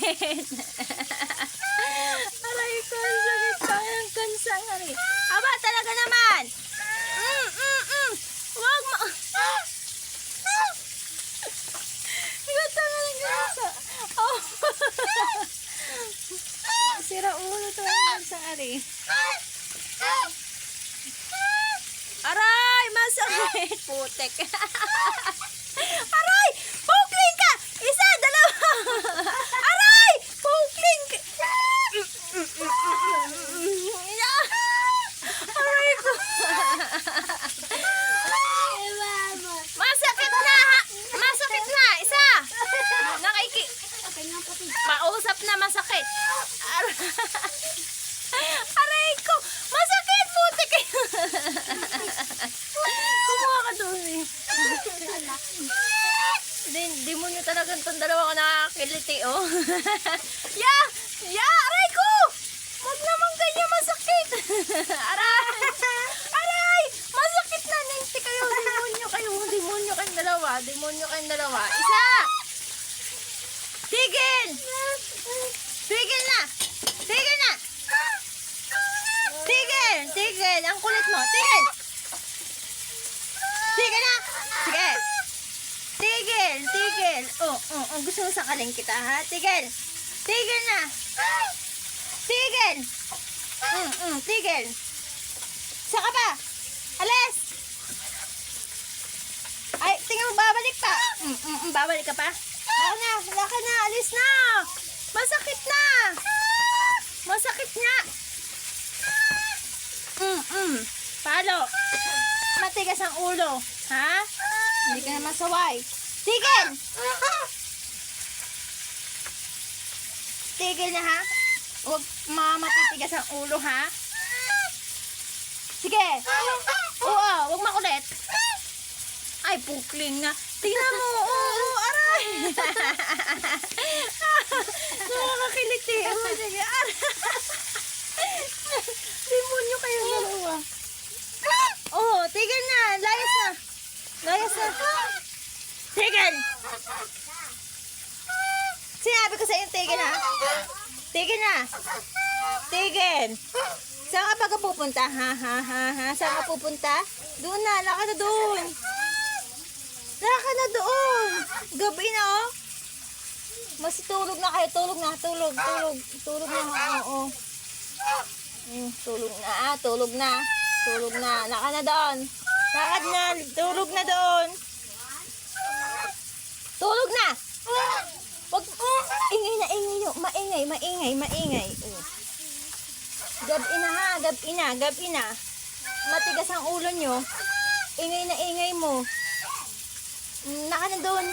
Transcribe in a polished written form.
sakit. Aray ko, ang sakit pa ng kansang ari. Aba, talaga naman. Wag mo. Ikaw talaga gansa. Oh. Sira ulo to ang kansang ari. Aray, masakit. Putek. Aray, pukling ka. Isa, dalawa. Aray, pukling ka. Aray ko. Masakit na. Masakit na. Isa. Pausap na masakit. Aray ko. Masakit. Putek. Kumuha ka doon eh. Demonyo talaga itong dalawa ko nakakiliti, oh. Aray ko! Huwag naman ganyan masakit. Aray! Masakit na, nenti kayo. Demonyo kayong dalawa. Isa! Tigil! Tigil na! Tigil! Ang kulit mo, tigil! Tigil na! Sige! Tigil! Oh, gusto mo sakaling kita, ha? Tigil na! Tigil! Saka pa! Alis! Ay, tingnan mo, babalik pa! Babalik ka pa? Laka na! Alis na! Masakit na! Masakit nga! Palo! Matigas ang ulo, ha? Hindi ka naman saway. Tigil! Tigil na, ha? Huwag matitigas ang ulo, ha? Sige! Oo, huwag makulit. Ay, pukling na. Tingnan mo, aray! Nakakakiliti. Sige, aray! Demonyo kayo dalawa. Oh, tigil na. Layas na. Tigil. Sinabi ko sa iyo, tigil na. Tigil. Saan ka ba pupunta? Ha? Saan ka pupunta? Doon na. Laka na doon. Gabi na, oh. Mas tulog na kayo. Tulog na. Oo. Tulog na. Laka na doon. Lakad na. Tulog na doon. Tulog na. Wag, ingay na. Maingay. Gabi na. Matigas ang ulo nyo. Ingay mo. Laka na doon.